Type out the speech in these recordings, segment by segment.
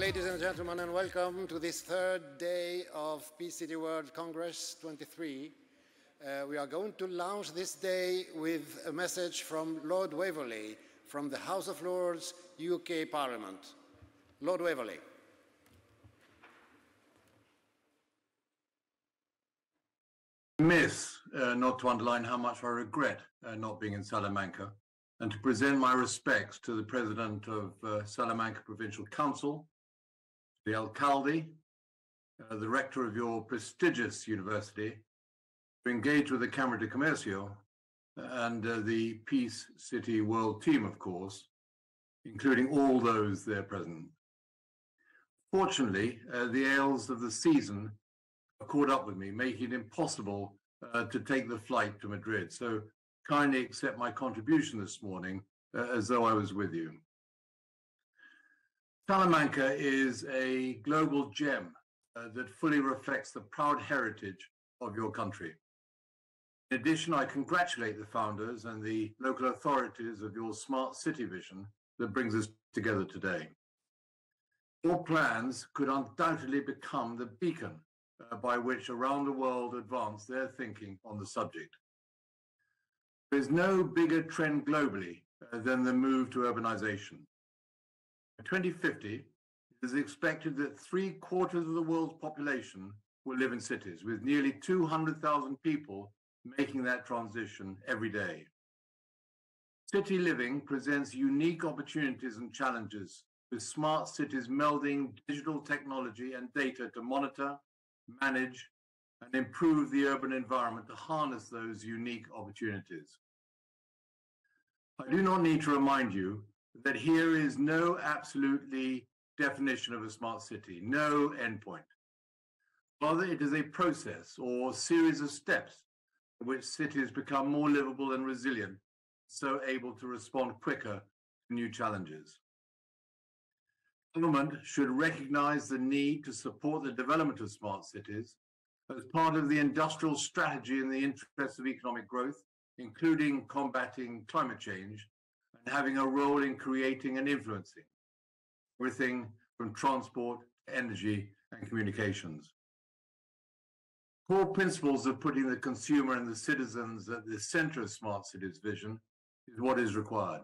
ladies and gentlemen, and welcome to this third day of Peace City World Congress 23. We are going to launch this day with a message from Lord Waverley from the House of Lords, UK Parliament. Lord Waverley. Not to underline how much I regret not being in Salamanca, and to present my respects to the President of Salamanca Provincial Council, the Alcalde, the Rector of your prestigious university, to engage with the Cámara de Comercio, and the Peace City World team, of course, including all those there present. Fortunately, the ails of the season have caught up with me, making it impossible to take the flight to Madrid. So kindly accept my contribution this morning as though I was with you. Salamanca is a global gem that fully reflects the proud heritage of your country. In addition, I congratulate the founders and the local authorities of your smart city vision that brings us together today. Your plans could undoubtedly become the beacon by which around the world advance their thinking on the subject. There is no bigger trend globally than the move to urbanization. By 2050, it is expected that 3/4 of the world's population will live in cities, with nearly 200,000 people making that transition every day. City living presents unique opportunities and challenges, with smart cities melding digital technology and data to monitor, manage, and improve the urban environment to harness those unique opportunities. I do not need to remind you that here is no absolutely definition of a smart city, no endpoint. Rather, it is a process or series of steps in which cities become more livable and resilient, so able to respond quicker to new challenges. Government should recognize the need to support the development of smart cities as part of the industrial strategy in the interest of economic growth, including combating climate change and having a role in creating and influencing everything from transport, energy, and communications. Core principles of putting the consumer and the citizens at the center of smart cities vision is what is required.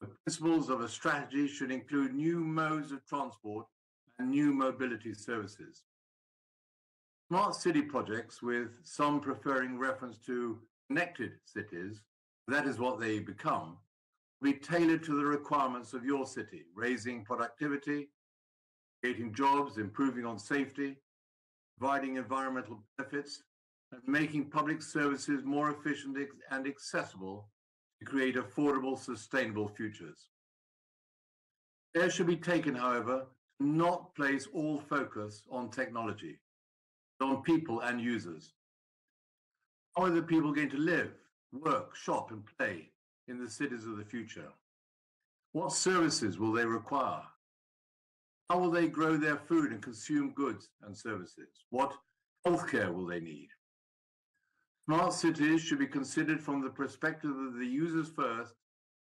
The principles of a strategy should include new modes of transport and new mobility services. Smart city projects, with some preferring reference to connected cities, that is what they become, will be tailored to the requirements of your city, raising productivity, creating jobs, improving on safety, providing environmental benefits, and making public services more efficient and accessible to create affordable, sustainable futures. Care should be taken, however, to not place all focus on technology, but on people and users. How are the people going to live, work, shop, and play in the cities of the future? What services will they require? How will they grow their food and consume goods and services? What healthcare will they need? Smart cities should be considered from the perspective of the users first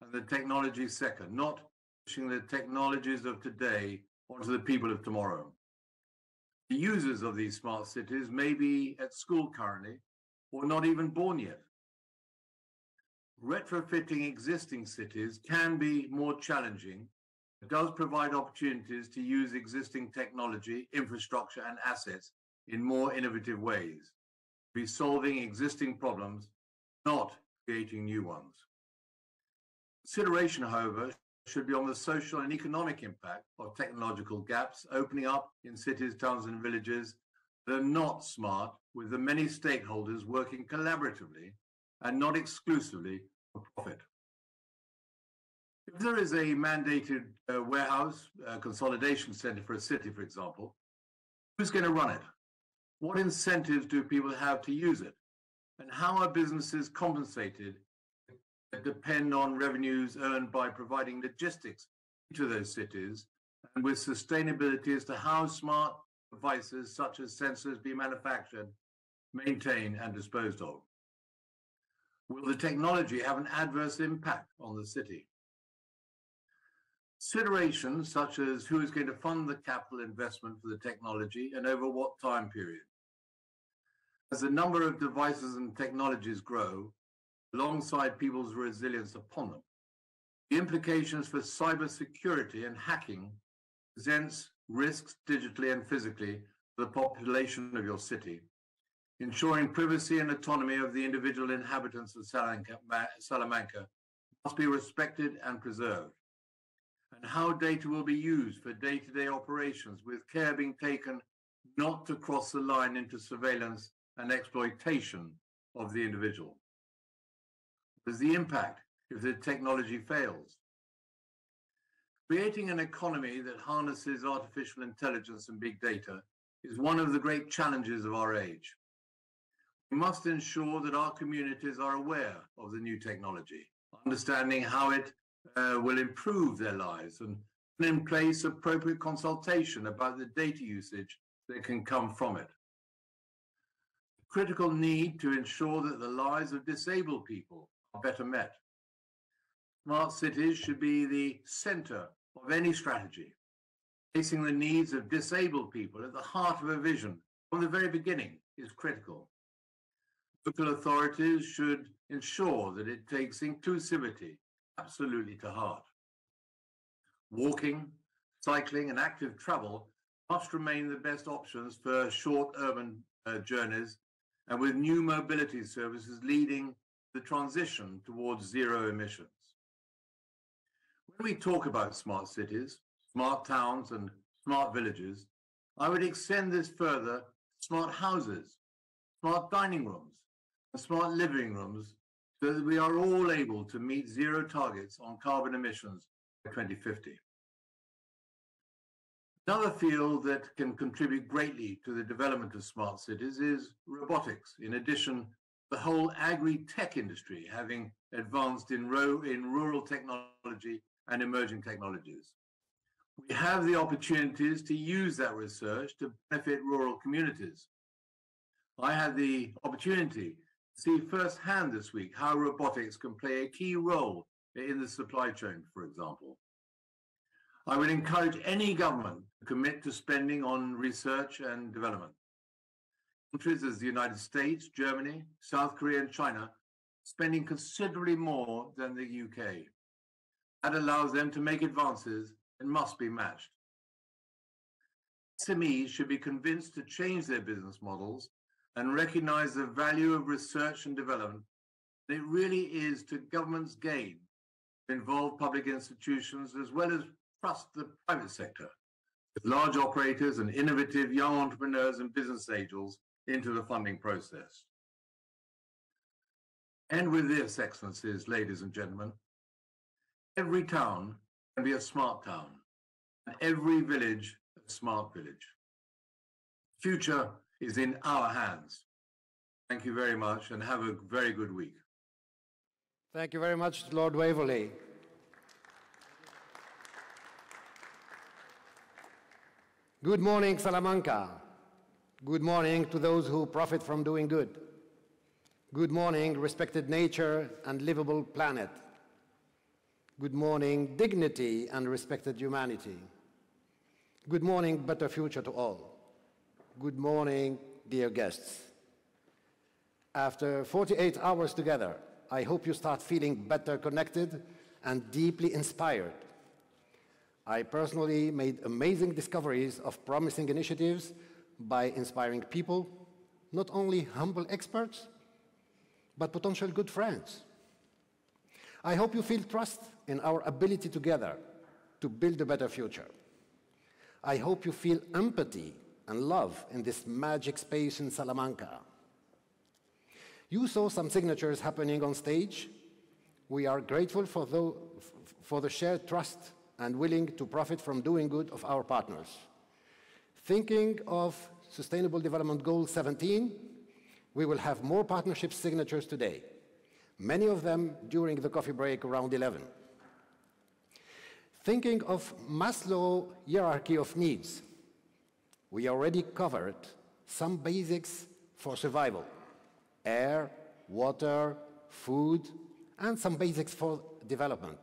and the technology second, not pushing the technologies of today onto the people of tomorrow. The users of these smart cities may be at school currently or not even born yet. Retrofitting existing cities can be more challenging. It does provide opportunities to use existing technology, infrastructure, and assets in more innovative ways, be solving existing problems, not creating new ones. Consideration, however, should be on the social and economic impact of technological gaps opening up in cities, towns, and villages that are not smart, with the many stakeholders working collaboratively and not exclusively for profit. If there is a mandated warehouse consolidation center for a city, for example, who's going to run it? What incentives do people have to use it? And how are businesses compensated that depend on revenues earned by providing logistics to those cities, and with sustainability as to how smart devices such as sensors be manufactured, maintained, and disposed of? Will the technology have an adverse impact on the city? Considerations such as who is going to fund the capital investment for the technology and over what time period. As the number of devices and technologies grow, alongside people's resilience upon them, the implications for cybersecurity and hacking presents risks digitally and physically for the population of your city, ensuring privacy and autonomy of the individual inhabitants of Salamanca must be respected and preserved, and how data will be used for day-to-day operations with care being taken not to cross the line into surveillance and exploitation of the individual. What is the impact if the technology fails? Creating an economy that harnesses artificial intelligence and big data is one of the great challenges of our age. We must ensure that our communities are aware of the new technology, understanding how it will improve their lives, and put in place appropriate consultation about the data usage that can come from it. The critical need to ensure that the lives of disabled people are better met. Smart cities should be the center of any strategy, placing the needs of disabled people at the heart of a vision from the very beginning is critical. Local authorities should ensure that it takes inclusivity absolutely to heart. Walking, cycling, and active travel must remain the best options for short urban journeys, and with new mobility services leading the transition towards zero emissions. When we talk about smart cities, smart towns, and smart villages, I would extend this further to smart houses, smart dining rooms, and smart living rooms, so that we are all able to meet zero targets on carbon emissions by 2050. Another field that can contribute greatly to the development of smart cities is robotics. In addition, the whole agri-tech industry having advanced in rural technology and emerging technologies. We have the opportunities to use that research to benefit rural communities. I had the opportunity to see firsthand this week how robotics can play a key role in the supply chain, for example. I would encourage any government to commit to spending on research and development. Countries as the United States, Germany, South Korea, and China spending considerably more than the UK. That allows them to make advances and must be matched. SMEs should be convinced to change their business models and recognize the value of research and development. It really is to government's gain to involve public institutions as well as trust the private sector, with large operators and innovative young entrepreneurs and business angels into the funding process. And with this, Excellencies, ladies and gentlemen, every town can be a smart town, and every village a smart village. The future is in our hands. Thank you very much, and have a very good week. Thank you very much, Lord Waverley. Good morning, Salamanca. Good morning to those who profit from doing good. Good morning, respected nature and livable planet. Good morning, dignity and respected humanity. Good morning, better future to all. Good morning, dear guests. After 48 hours together, I hope you start feeling better connected and deeply inspired. I personally made amazing discoveries of promising initiatives by inspiring people, not only humble experts, but potential good friends. I hope you feel trust in our ability together to build a better future. I hope you feel empathy and love in this magic space in Salamanca. You saw some signatures happening on stage. We are grateful for the shared trust and willing to profit from doing good of our partners. Thinking of Sustainable Development Goal 17, we will have more partnership signatures today, many of them during the coffee break around 11. Thinking of Maslow hierarchy of needs, we already covered some basics for survival: air, water, food, and some basics for development: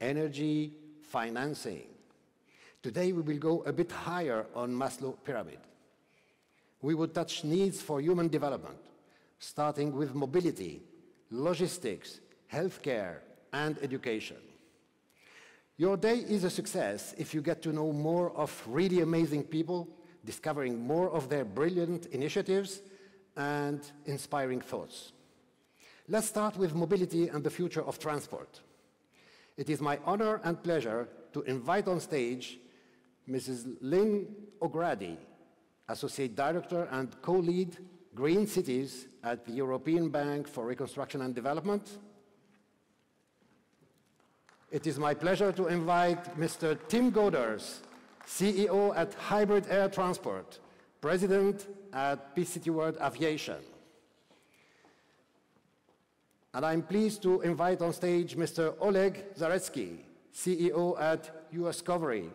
energy, financing. Today we will go a bit higher on Maslow's pyramid. We will touch needs for human development, starting with mobility, logistics, healthcare, and education. Your day is a success if you get to know more of really amazing people, discovering more of their brilliant initiatives and inspiring thoughts. Let's start with mobility and the future of transport. It is my honor and pleasure to invite on stage Mrs. Lynn O'Grady, Associate Director and co-lead Green Cities at the European Bank for Reconstruction and Development. It is my pleasure to invite Mr. Tim Goders, CEO at Hybrid Air Transport, President at Peace City World Aviation. And I'm pleased to invite on stage Mr. Oleg Zaretsky, CEO at US Covery.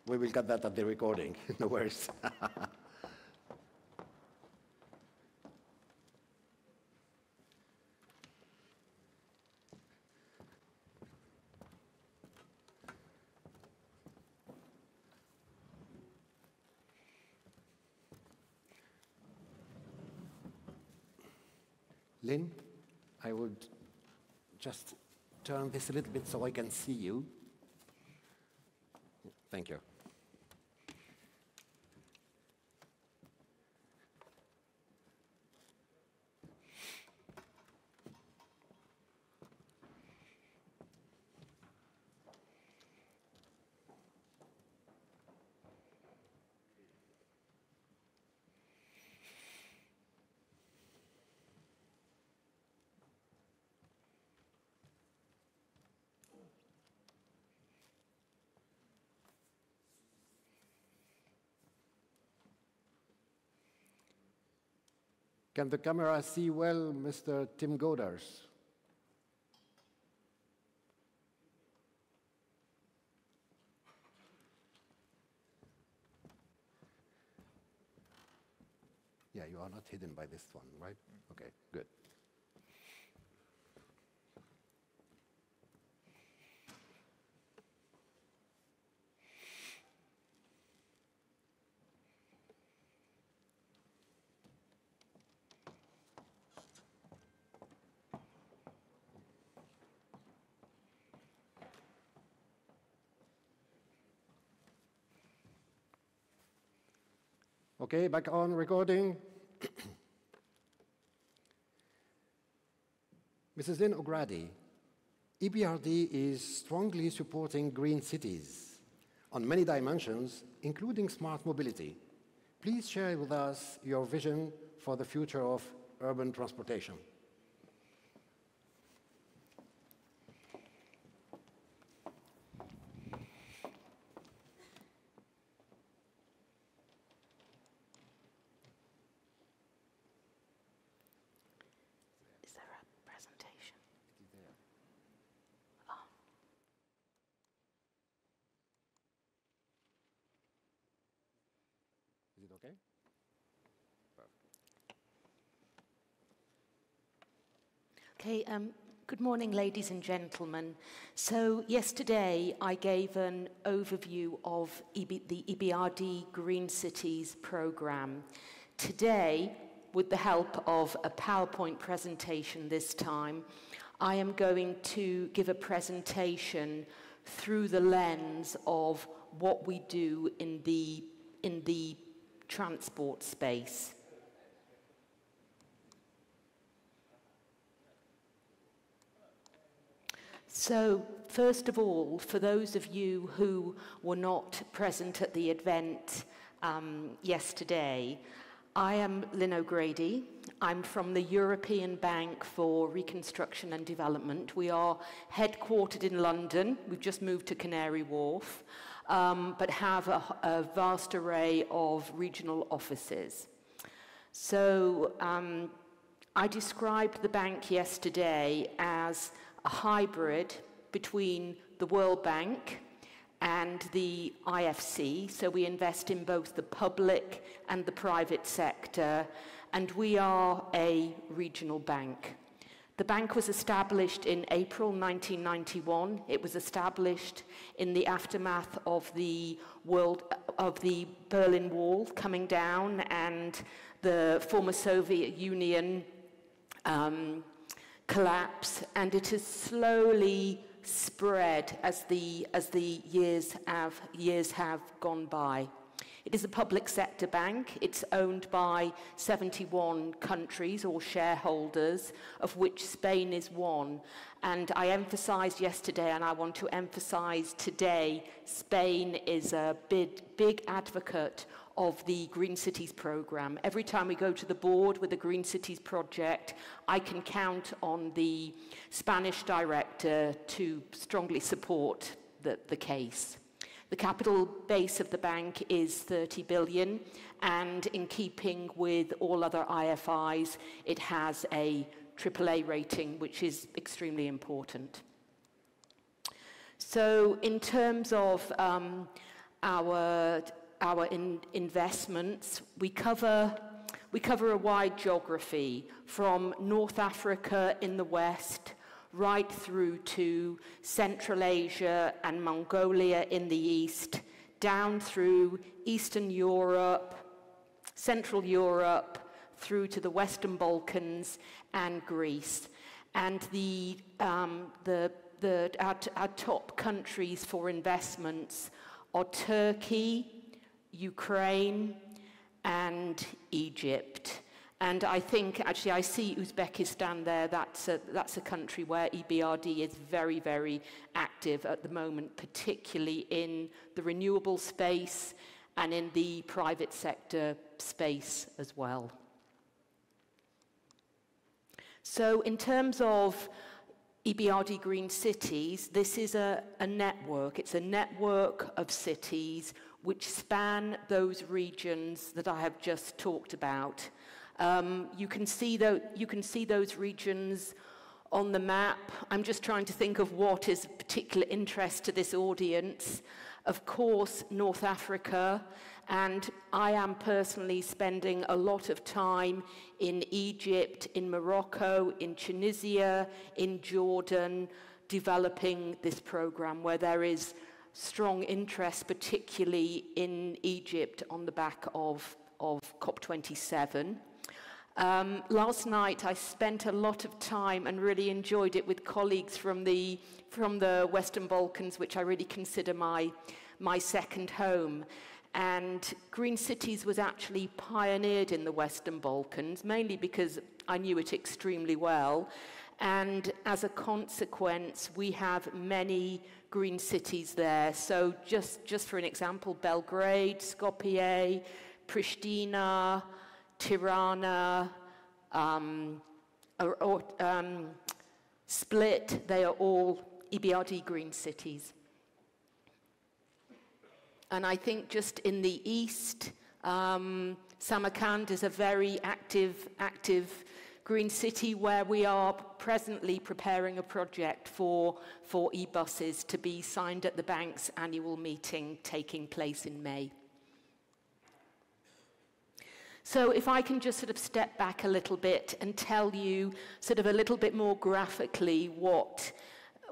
We will get that at the recording, no worries. Lynn, I would just turn this a little bit so I can see you. Thank you. Can the camera see well, Mr. Tim Goders? Yeah, you are not hidden by this one, right? Okay, good. Okay, back on recording. Mrs. Lynn O'Grady, EBRD is strongly supporting green cities on many dimensions, including smart mobility. Please share with us your vision for the future of urban transportation. Is it okay? Perfect. Okay, good morning, ladies and gentlemen. So yesterday I gave an overview of the EBRD Green Cities programme. Today, with the help of a PowerPoint presentation this time, I am going to give a presentation through the lens of what we do in the transport space. So, first of all, for those of you who were not present at the event yesterday, I am Lynn O'Grady. I'm from the European Bank for Reconstruction and Development. We are headquartered in London. We've just moved to Canary Wharf. But have a vast array of regional offices. So I described the bank yesterday as a hybrid between the World Bank and the IFC. So we invest in both the public and the private sector, and we are a regional bank. The bank was established in April 1991. It was established in the aftermath of the Berlin Wall coming down and the former Soviet Union collapse, and it has slowly spread as the years have gone by. It is a public sector bank. It's owned by 71 countries or shareholders, of which Spain is one. And I emphasized yesterday, and I want to emphasize today, Spain is a big advocate of the Green Cities program. Every time we go to the board with the Green Cities project, I can count on the Spanish director to strongly support the case. The capital base of the bank is 30 billion, and in keeping with all other IFIs, it has a AAA rating, which is extremely important. So in terms of our investments, we cover a wide geography from North Africa in the west right through to Central Asia and Mongolia in the east, down through Eastern Europe, Central Europe, through to the Western Balkans and Greece. And our top countries for investments are Turkey, Ukraine, and Egypt. And I think, actually, I see Uzbekistan there. That's a country where EBRD is very, very active at the moment, particularly in the renewable space and in the private sector space as well. So in terms of EBRD Green Cities, this is a network. It's a network of cities which span those regions that I have just talked about. You can see those regions on the map. I'm just trying to think of what is of particular interest to this audience. Of course, North Africa, and I am personally spending a lot of time in Egypt, in Morocco, in Tunisia, in Jordan, developing this program where there is strong interest, particularly in Egypt on the back of COP27. Last night I spent a lot of time and really enjoyed it with colleagues from the Western Balkans, which I really consider my second home. And Green Cities was actually pioneered in the Western Balkans, mainly because I knew it extremely well. And as a consequence, we have many green cities there. So just for an example, Belgrade, Skopje, Pristina, Tirana, Split, they are all EBRD green cities. And I think just in the east, Samarkand is a very active green city where we are presently preparing a project for e-buses to be signed at the bank's annual meeting taking place in May. So if I can just sort of step back a little bit and tell you sort of a little bit more graphically what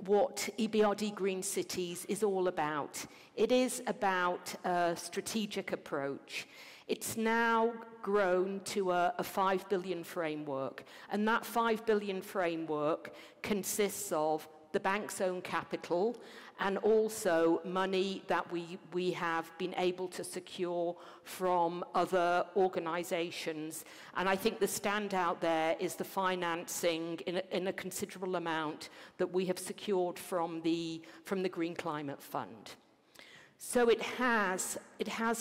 EBRD Green Cities is all about. It is about a strategic approach. It's now grown to a 5 billion framework, and that 5 billion framework consists of the bank's own capital and also money that we have been able to secure from other organizations. And I think the standout there is the financing in a considerable amount that we have secured from the Green Climate Fund. So it has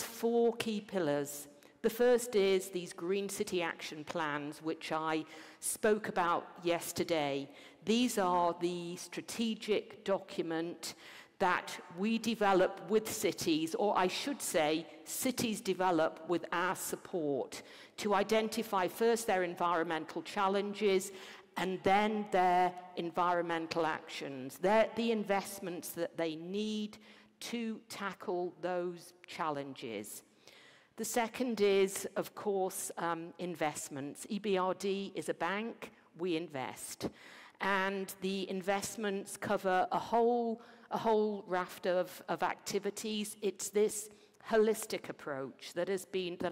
4 key pillars. The first is these Green City Action Plans, which I spoke about yesterday. These are the strategic document that we develop with cities, or I should say, cities develop with our support to identify first their environmental challenges and then their environmental actions. They're the investments that they need to tackle those challenges. The second is, of course, investments. EBRD is a bank. we invest. And the investments cover a whole raft of activities. It's this holistic approach that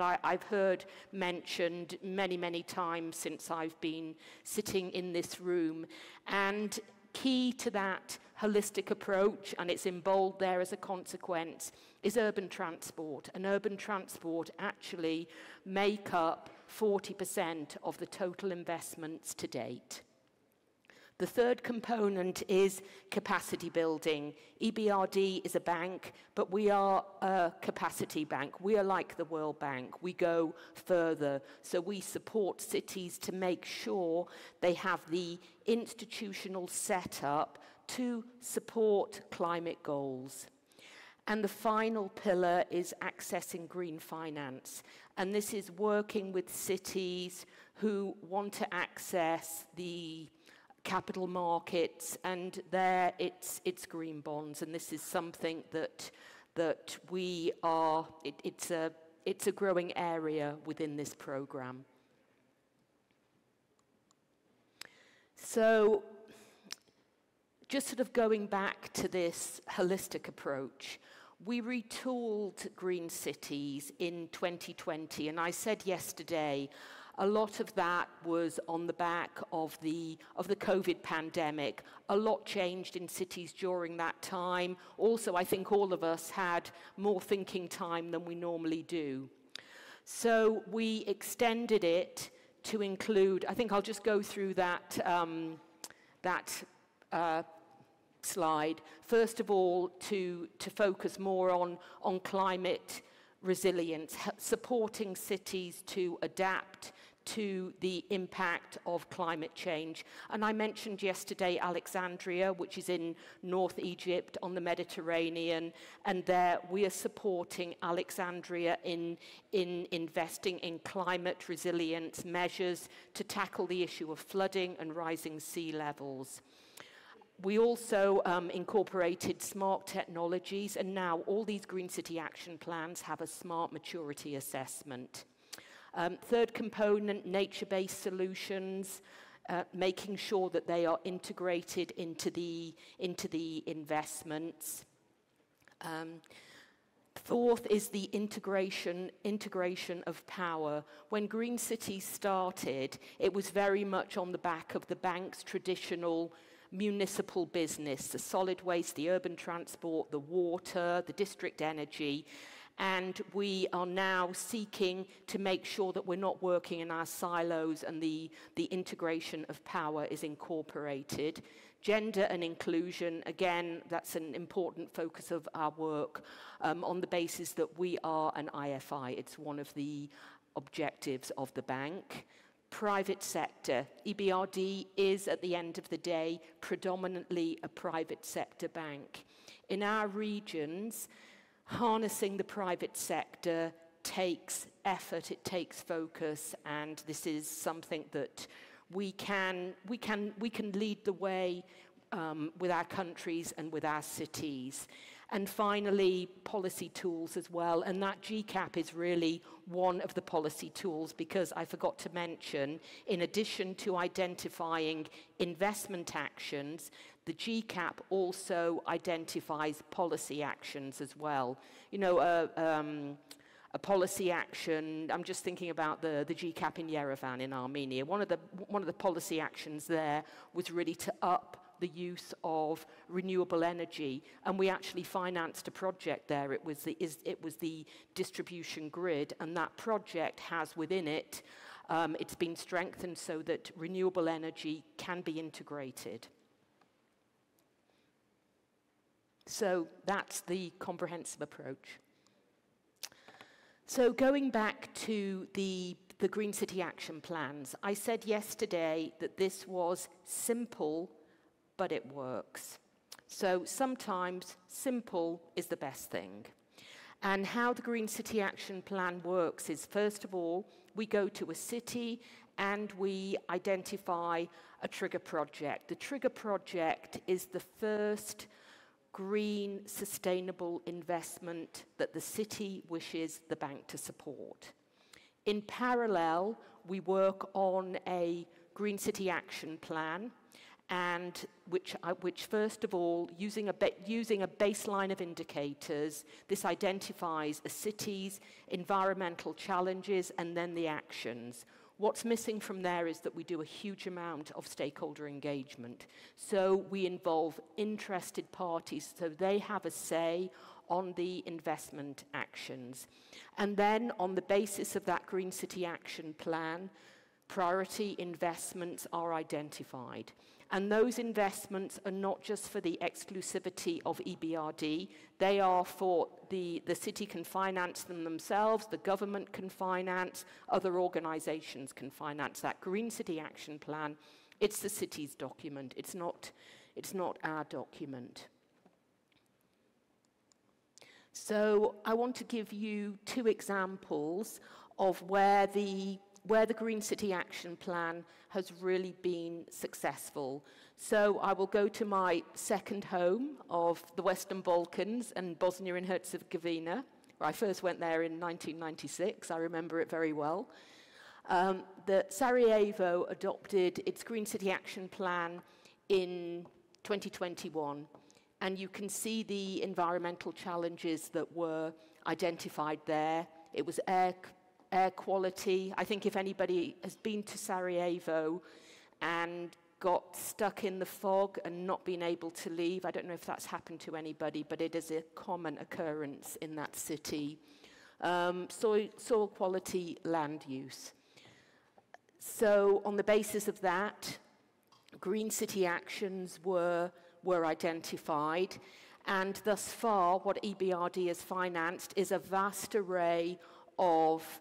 I've heard mentioned many, many times since I've been sitting in this room. And key to that holistic approach, and it's in bold there as a consequence, is urban transport. And urban transport actually make up 40% of the total investments to date. The third component is capacity building. EBRD is a bank, but we are a capacity bank. We are like the World Bank. We go further. So we support cities to make sure they have the institutional setup to support climate goals. And the final pillar is accessing green finance. And this is working with cities who want to access the capital markets, and there it's green bonds, and this is something that we are. It's a growing area within this program. So, just sort of going back to this holistic approach, we retooled green cities in 2020, and I said yesterday, a lot of that was on the back of the COVID pandemic. A lot changed in cities during that time. Also, I think all of us had more thinking time than we normally do. So we extended it to include, I think I'll just go through that slide. First of all, to focus more on climate resilience, supporting cities to adapt to the impact of climate change. And I mentioned yesterday Alexandria, which is in North Egypt on the Mediterranean, and there we are supporting Alexandria in investing in climate resilience measures to tackle the issue of flooding and rising sea levels. We also incorporated smart technologies, and now all these Green City Action Plans have a smart maturity assessment. Third component, nature-based solutions, making sure that they are integrated into the investments. Fourth is the integration of power. When Green Cities started, it was very much on the back of the bank's traditional municipal business, the solid waste, the urban transport, the water, the district energy. And we are now seeking to make sure that we're not working in our silos and the integration of power is incorporated. Gender and inclusion, again, that's an important focus of our work on the basis that we are an IFI. It's one of the objectives of the bank. Private sector. EBRD is, at the end of the day, predominantly a private sector bank. In our regions, harnessing the private sector takes effort, it takes focus, and this is something that we can lead the way with our countries and with our cities. And finally, policy tools as well, and that GCAP is really one of the policy tools, because I forgot to mention, in addition to identifying investment actions, the GCAP also identifies policy actions as well. You know, a policy action, I'm just thinking about the GCAP in Yerevan in Armenia. One of the policy actions there was really to up the use of renewable energy, and we actually financed a project there. It was the distribution grid, and that project has within it, it's been strengthened so that renewable energy can be integrated. So that's the comprehensive approach. So going back to the Green City Action Plans, I said yesterday that this was simple, but it works. So sometimes simple is the best thing. And how the Green City Action Plan works is, first of all, we go to a city and we identify a trigger project. The trigger project is the first green, sustainable investment that the city wishes the bank to support. In parallel, we work on a Green City Action Plan, and which first of all, using a baseline of indicators, this identifies a city's environmental challenges and then the actions. What's missing from there is that we do a huge amount of stakeholder engagement. So we involve interested parties so they have a say on the investment actions. And then on the basis of that Green City Action Plan, priority investments are identified. And those investments are not just for the exclusivity of EBRD, they are for the city can finance them themselves, the government can finance, other organizations can finance that Green City Action Plan. It's the city's document, it's not our document. So I want to give you two examples of where the Green City Action Plan has really been successful. So I will go to my second home of the Western Balkans and Bosnia and Herzegovina, where I first went there in 1996. I remember it very well. That Sarajevo adopted its Green City Action Plan in 2021. And you can see the environmental challenges that were identified there. It was air quality. I think if anybody has been to Sarajevo and got stuck in the fog and not been able to leave, I don't know if that's happened to anybody, but it is a common occurrence in that city. Soil quality, land use. So on the basis of that, Green City actions were identified, and thus far what EBRD has financed is a vast array of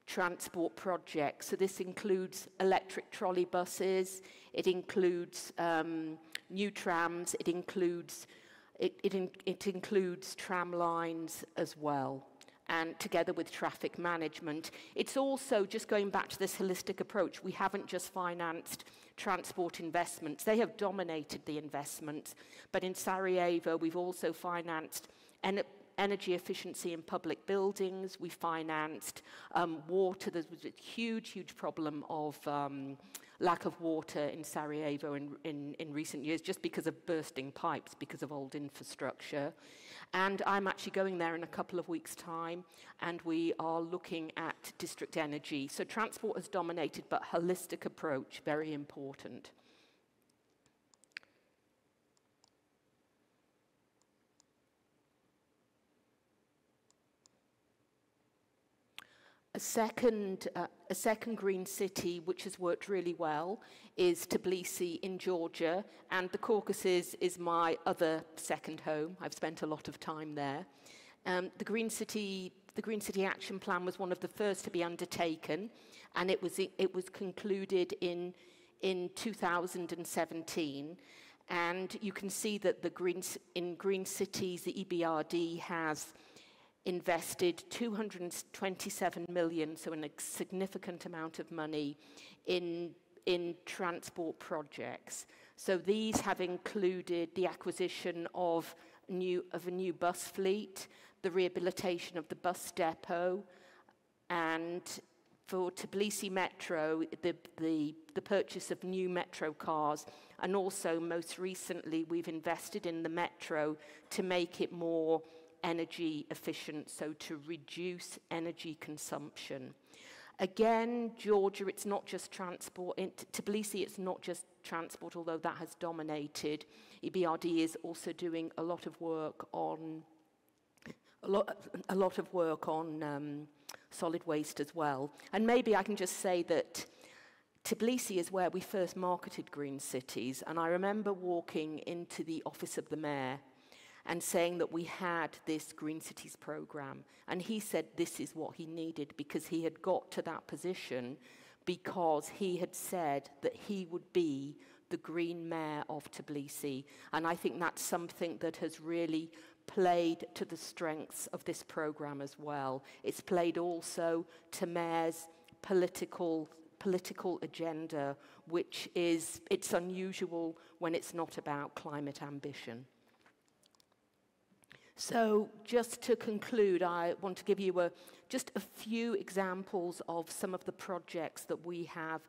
transport projects. So this includes electric trolley buses, it includes new trams, it includes tram lines as well, and together with traffic management. It's also, just going back to this holistic approach, we haven't just financed transport investments. They have dominated the investments, but in Sarajevo we've also financed energy efficiency in public buildings. We financed water. There was a huge problem of lack of water in Sarajevo in recent years, just because of bursting pipes, because of old infrastructure. And I'm actually going there in a couple of weeks' time, and we are looking at district energy. So transport has dominated, but holistic approach, very important. A second green city which has worked really well is Tbilisi in Georgia, and the Caucasus is my other second home. I've spent a lot of time there. The Green City Action Plan was one of the first to be undertaken, and it was concluded in 2017. And you can see that in green cities, the EBRD has invested 227 million, so a significant amount of money in transport projects. So these have included the acquisition of a new bus fleet, the rehabilitation of the bus depot, and for Tbilisi Metro, the purchase of new metro cars, and also most recently we've invested in the metro to make it more energy efficient, so to reduce energy consumption. Again, Georgia, it's not just transport. In Tbilisi, it's not just transport, although that has dominated. EBRD is also doing a lot of work on solid waste as well. And maybe I can just say that Tbilisi is where we first marketed green cities, and I remember walking into the office of the mayor and saying that we had this Green Cities program. And he said this is what he needed, because he had got to that position because he had said that he would be the green mayor of Tbilisi. And I think that's something that has really played to the strengths of this program as well. It's played also to mayor's political agenda, which is, it's unusual when it's not about climate ambition. So just to conclude, I want to give you just a few examples of some of the projects that we have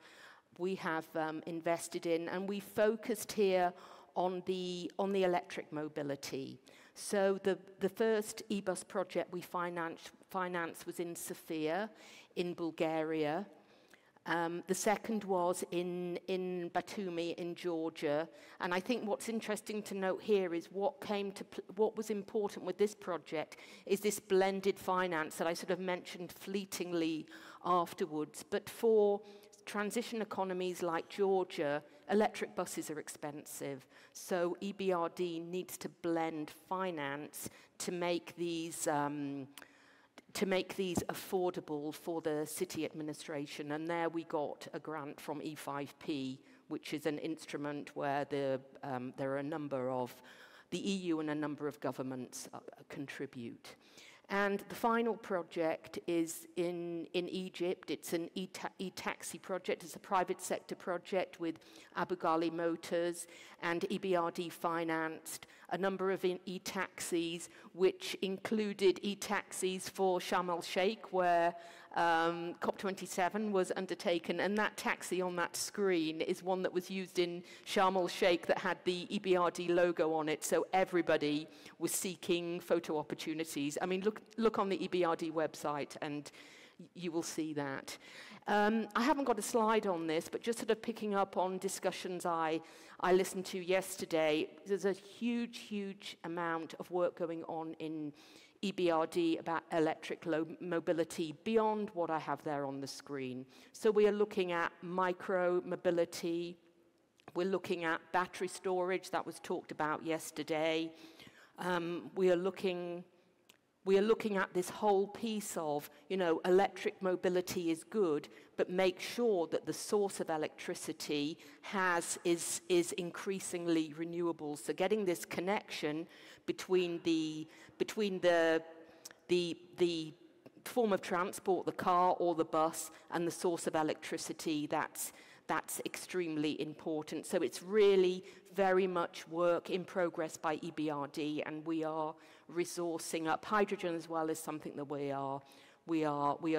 invested in, and we focused here on the electric mobility. So the first e-bus project we financed was in Sofia, in Bulgaria. The second was in Batumi, in Georgia. And I think what's interesting to note here is what was important with this project is this blended finance that I sort of mentioned fleetingly afterwards. But for transition economies like Georgia, electric buses are expensive. So EBRD needs to blend finance to make these affordable for the city administration. And there we got a grant from E5P, which is an instrument where there are a number of, the EU and a number of governments contribute. And the final project is in Egypt. It's an e-taxi project. It's a private sector project with Abu Ghali Motors, and EBRD financed a number of e-taxis, which included e-taxis for Sharm el-Sheikh, where COP27 was undertaken. And that taxi on that screen is one that was used in Sharm el-Sheikh that had the EBRD logo on it, so everybody was seeking photo opportunities. I mean, look on the EBRD website and you will see that. I haven't got a slide on this, but just sort of picking up on discussions I listened to yesterday, there's a huge, huge amount of work going on in EBRD about electric mobility beyond what I have there on the screen. So we are looking at micro-mobility, we're looking at battery storage, that was talked about yesterday. We are looking at this whole piece of, electric mobility is good, but make sure that the source of electricity is increasingly renewable. So getting this connection between the form of transport, the car or the bus, and the source of electricity, that's extremely important. So it's really very much work in progress by EBRD, and we are resourcing up. Hydrogen as well is something that we are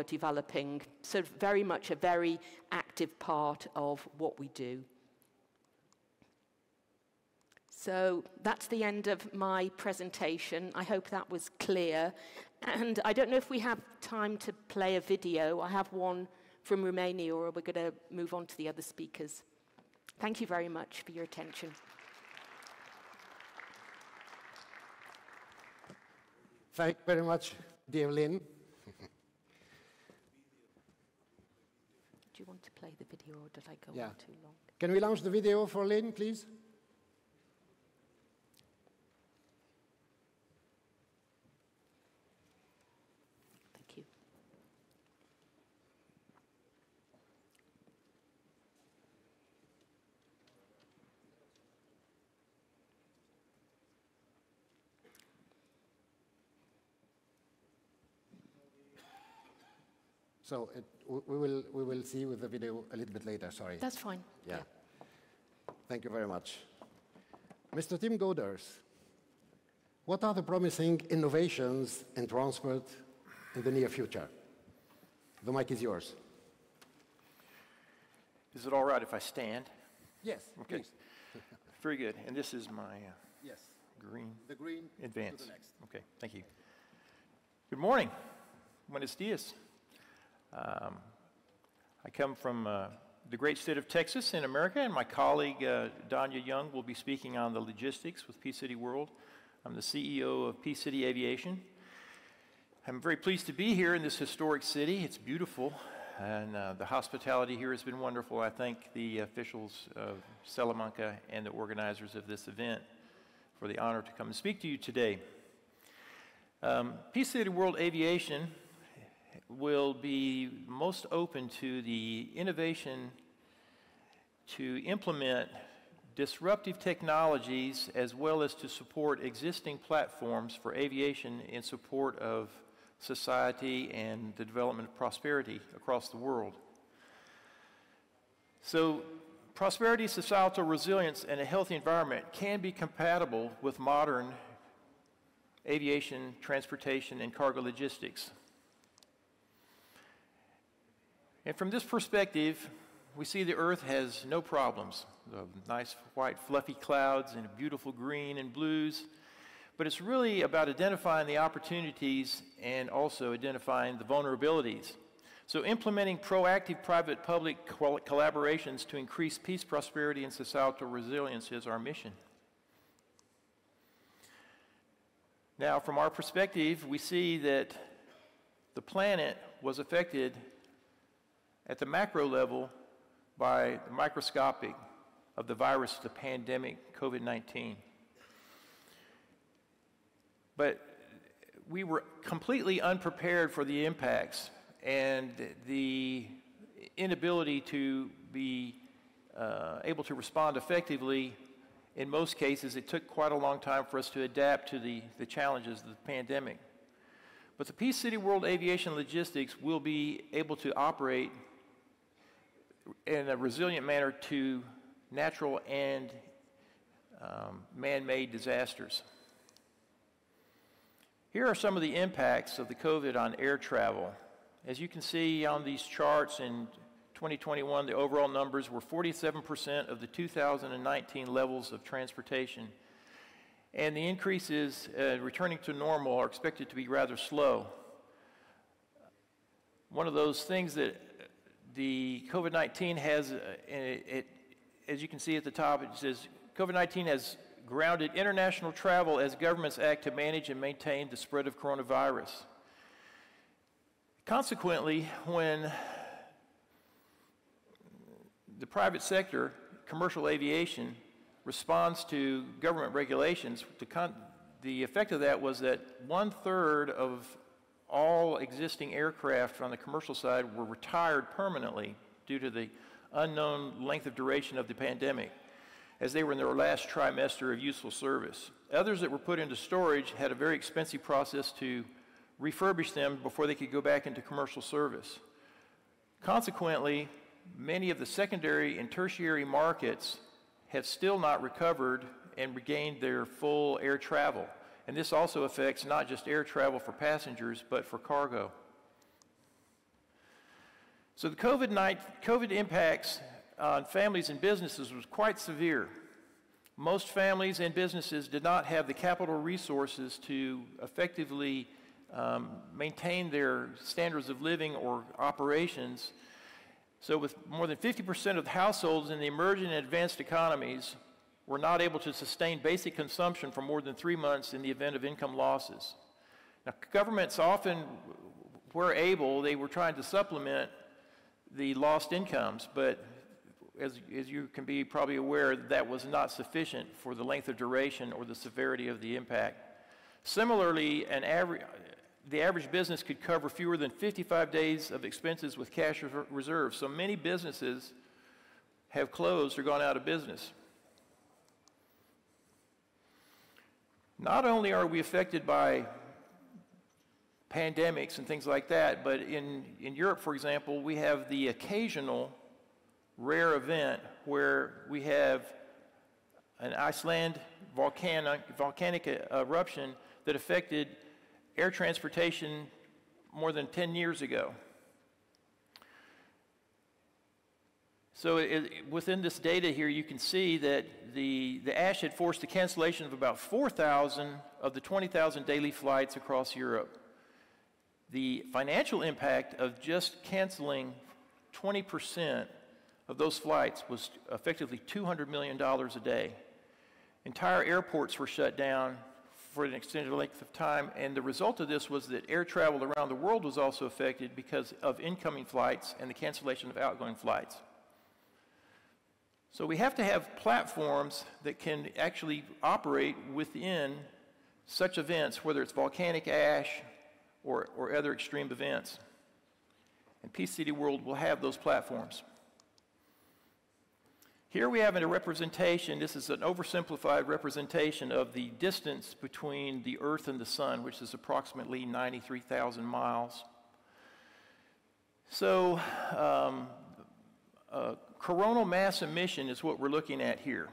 developing. So very much a very active part of what we do. So that's the end of my presentation. I hope that was clear. And I don't know if we have time to play a video. I have one from Romania, or we're going to move on to the other speakers. Thank you very much for your attention. Thank you very much, dear Lynn. Do you want to play the video, or did I go on too long? Can we launch the video for Lynn, please? Thank you. So we will see with the video a little bit later, sorry. That's fine. Yeah. Thank you very much. Mr. Tim Goders, what are the promising innovations in transport in the near future? The mic is yours. Is it all right if I stand? Yes, okay. Please. Very good. And this is my yes. Green The green advance. to the next. Okay, thank you. Good morning. Buenos dias. I come from the great state of Texas in America, and my colleague Danya Young will be speaking on the logistics with Peace City World. I'm the CEO of Peace City Aviation. I'm very pleased to be here in this historic city. It's beautiful, and the hospitality here has been wonderful. I thank the officials of Salamanca and the organizers of this event for the honor to come and speak to you today. Peace City World Aviation will be most open to the innovation to implement disruptive technologies as well as to support existing platforms for aviation in support of society and the development of prosperity across the world. So prosperity, societal resilience, and a healthy environment can be compatible with modern aviation, transportation, and cargo logistics. And from this perspective, we see the Earth has no problems. The nice white fluffy clouds and beautiful green and blues. But it's really about identifying the opportunities and also identifying the vulnerabilities. So implementing proactive private-public collaborations to increase peace, prosperity, and societal resilience is our mission. Now, from our perspective, we see that the planet was affected at the macro level by the microscopic of the virus, the pandemic, COVID-19. But we were completely unprepared for the impacts and the inability to be able to respond effectively. In most cases, it took quite a long time for us to adapt to the challenges of the pandemic. But the Peace City World Aviation Logistics will be able to operate in a resilient manner to natural and man-made disasters. Here are some of the impacts of the COVID on air travel. As you can see on these charts, in 2021, the overall numbers were 47% of the 2019 levels of transportation. And the increases returning to normal are expected to be rather slow. One of those things that the COVID-19 has, as you can see at the top, it says, COVID-19 has grounded international travel as governments act to manage and maintain the spread of coronavirus. Consequently, when the private sector, commercial aviation, responds to government regulations, the effect of that was that 1/3 of all existing aircraft on the commercial side were retired permanently due to the unknown length of duration of the pandemic, as they were in their last trimester of useful service. Others that were put into storage had a very expensive process to refurbish them before they could go back into commercial service. Consequently, many of the secondary and tertiary markets have still not recovered and regained their full air travel. And this also affects not just air travel for passengers, but for cargo. So the COVID impacts on families and businesses was quite severe. Most families and businesses did not have the capital resources to effectively maintain their standards of living or operations. So with more than 50% of the households in the emerging and advanced economies were not able to sustain basic consumption for more than 3 months in the event of income losses. Now, governments often, where able, they were trying to supplement the lost incomes, but as you can be probably aware, that was not sufficient for the length of duration or the severity of the impact. Similarly, the average business could cover fewer than 55 days of expenses with cash reserves. So many businesses have closed or gone out of business. Not only are we affected by pandemics and things like that, but in Europe, for example, we have the occasional rare event where we have an Iceland volcanic eruption that affected air transportation more than 10 years ago. So within this data here, you can see that the ash had forced the cancellation of about 4,000 of the 20,000 daily flights across Europe. The financial impact of just canceling 20% of those flights was effectively $200 million a day. Entire airports were shut down for an extended length of time, and the result of this was that air travel around the world was also affected because of incoming flights and the cancellation of outgoing flights. So we have to have platforms that can actually operate within such events, whether it's volcanic ash or other extreme events. And Peace City World will have those platforms. Here we have a representation, this is an oversimplified representation of the distance between the Earth and the Sun, which is approximately 93,000 miles. So coronal mass emission is what we're looking at here.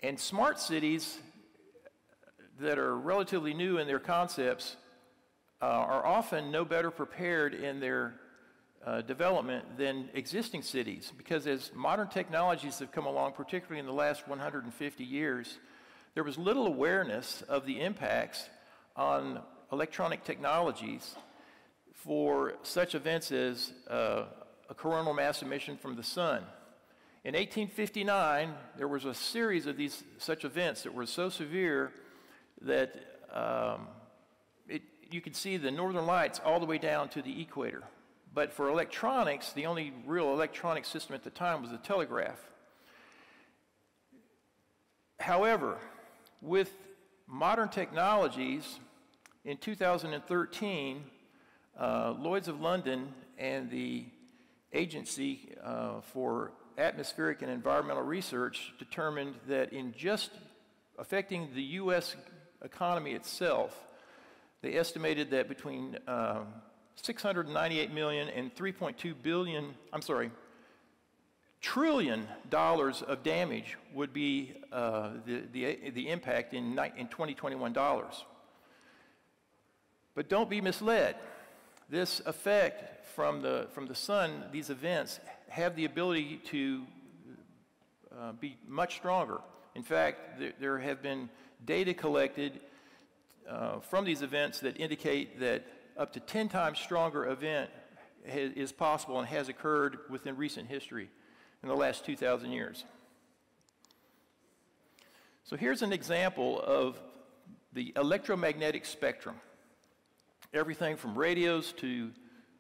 And smart cities that are relatively new in their concepts are often no better prepared in their development than existing cities, because as modern technologies have come along, particularly in the last 150 years, there was little awareness of the impacts on electronic technologies for such events as a coronal mass emission from the sun. In 1859, there was a series of such events that were so severe that you could see the northern lights all the way down to the equator. But for electronics, the only real electronic system at the time was the telegraph. However, with modern technologies, in 2013, Lloyd's of London and the Agency for Atmospheric and Environmental Research determined that in just affecting the U.S. economy itself, they estimated that between $698 million and $3.2 trillion of damage would be the impact in 2021 dollars. But don't be misled. This effect from the sun, these events, have the ability to be much stronger. In fact, there have been data collected from these events that indicate that up to 10 times stronger event is possible and has occurred within recent history in the last 2,000 years. So here's an example of the electromagnetic spectrum. Everything from radios to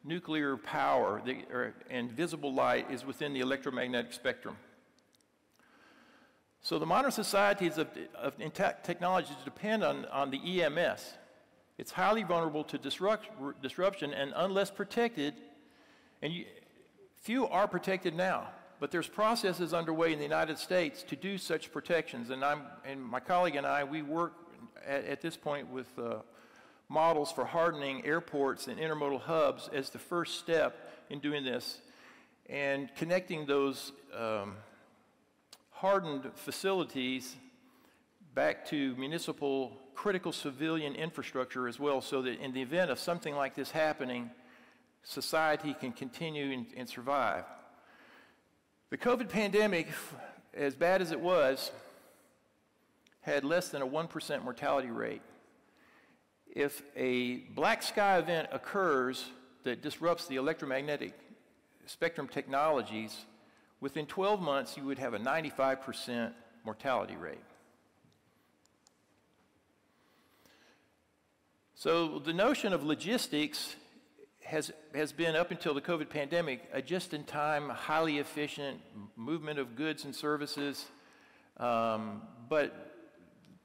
nuclear power and visible light is within the electromagnetic spectrum. So the modern societies of technologies depend on the EMS. It's highly vulnerable to disruption, and unless protected, and few are protected now, but there's processes underway in the United States to do such protections, and my colleague and I, we work at this point with models for hardening airports and intermodal hubs as the first step in doing this, and connecting those hardened facilities back to municipal critical civilian infrastructure as well, so that in the event of something like this happening, society can continue and survive. The COVID pandemic, as bad as it was, had less than a 1% mortality rate. If a black sky event occurs that disrupts the electromagnetic spectrum technologies, within 12 months you would have a 95% mortality rate. So the notion of logistics has been, up until the COVID pandemic, a just-in-time, highly efficient movement of goods and services. But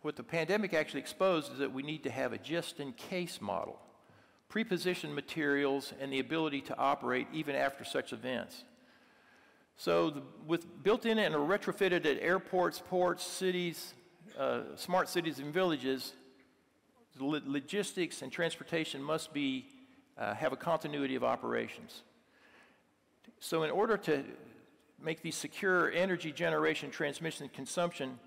what the pandemic actually exposed is that we need to have a just-in-case model, pre-positioned materials, and the ability to operate even after such events. So with built-in and retrofitted at airports, ports, cities, smart cities and villages, logistics and transportation must have a continuity of operations. So in order to make these secure energy generation, transmission, and consumption,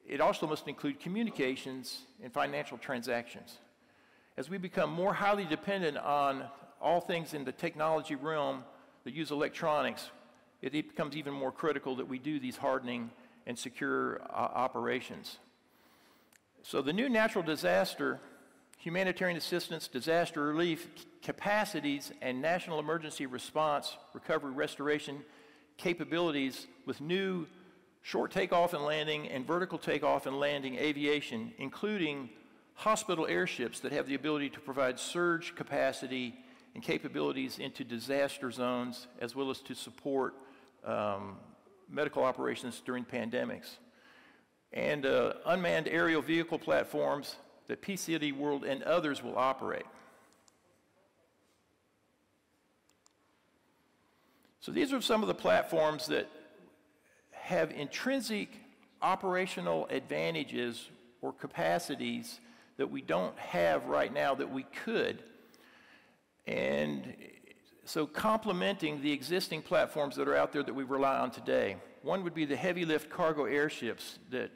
it also must include communications and financial transactions. As we become more highly dependent on all things in the technology realm that use electronics, it becomes even more critical that we do these hardening and secure operations. So the new natural disaster, humanitarian assistance, disaster relief capacities, and national emergency response, recovery, restoration capabilities with new short takeoff and landing and vertical takeoff and landing aviation, including hospital airships that have the ability to provide surge capacity and capabilities into disaster zones, as well as to support medical operations during pandemics. And unmanned aerial vehicle platforms that PCD World and others will operate. So these are some of the platforms that have intrinsic operational advantages or capacities that we don't have right now that we could. And so complementing the existing platforms that are out there that we rely on today. One would be the heavy lift cargo airships that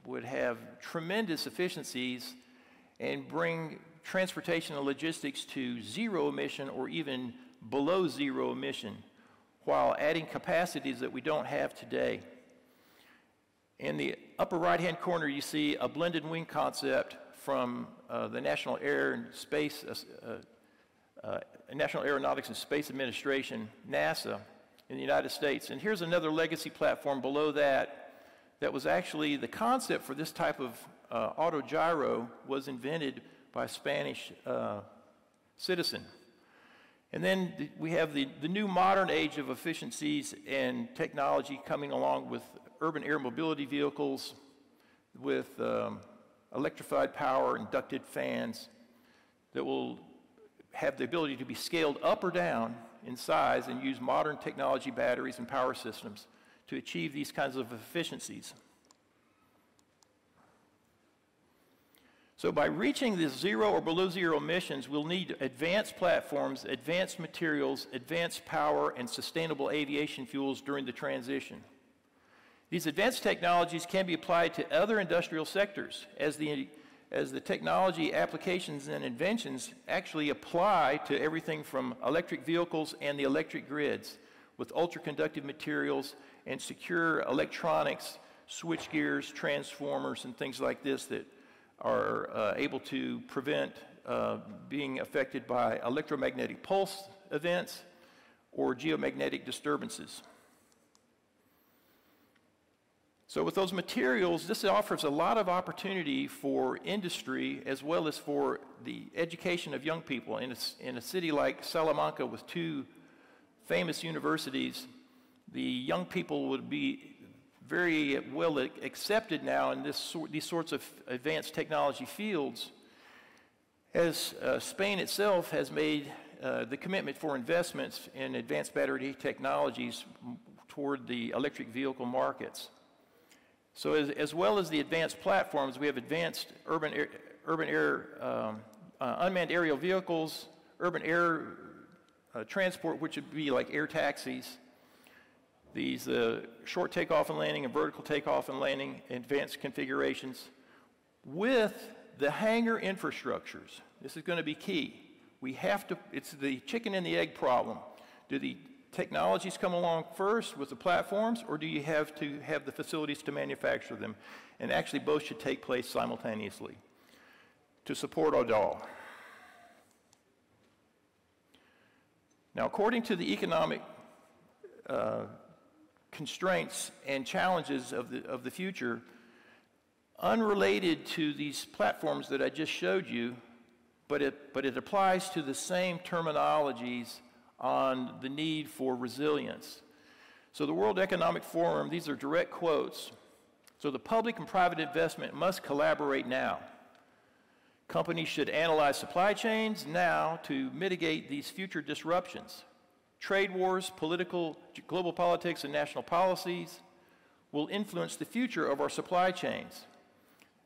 would have tremendous efficiencies and bring transportation and logistics to zero emission or even below zero emission, while adding capacities that we don't have today. In the upper right-hand corner, you see a blended wing concept from the National Aeronautics and Space Administration, NASA, in the United States. And here's another legacy platform below that was actually the concept for this type of autogyro was invented by a Spanish citizen. And then we have the new modern age of efficiencies and technology coming along with urban air mobility vehicles, with electrified power and ducted fans that will have the ability to be scaled up or down in size and use modern technology batteries and power systems to achieve these kinds of efficiencies. So by reaching this zero or below zero emissions, we'll need advanced platforms, advanced materials, advanced power, and sustainable aviation fuels during the transition. These advanced technologies can be applied to other industrial sectors as the technology applications and inventions actually apply to everything from electric vehicles and the electric grids with ultra-conductive materials and secure electronics, switch gears, transformers, and things like this that are able to prevent being affected by electromagnetic pulse events or geomagnetic disturbances. So with those materials, this offers a lot of opportunity for industry as well as for the education of young people. In a city like Salamanca with two famous universities, the young people would be very well accepted now in these sorts of advanced technology fields, as Spain itself has made the commitment for investments in advanced battery technologies toward the electric vehicle markets. So as well as the advanced platforms, we have advanced unmanned aerial vehicles, urban air transport, which would be like air taxis, these short takeoff and landing and vertical takeoff and landing advanced configurations with the hangar infrastructures. This is going to be key. We have to, it's the chicken and the egg problem. Do the technologies come along first with the platforms, or do you have to have the facilities to manufacture them? And actually both should take place simultaneously to support ODAL. Now, according to the economic constraints and challenges of the future, unrelated to these platforms that I just showed you, but it applies to the same terminologies on the need for resilience. So the World Economic Forum, these are direct quotes. So the public and private investment must collaborate now. Companies should analyze supply chains now to mitigate these future disruptions. Trade wars, global politics, and national policies will influence the future of our supply chains.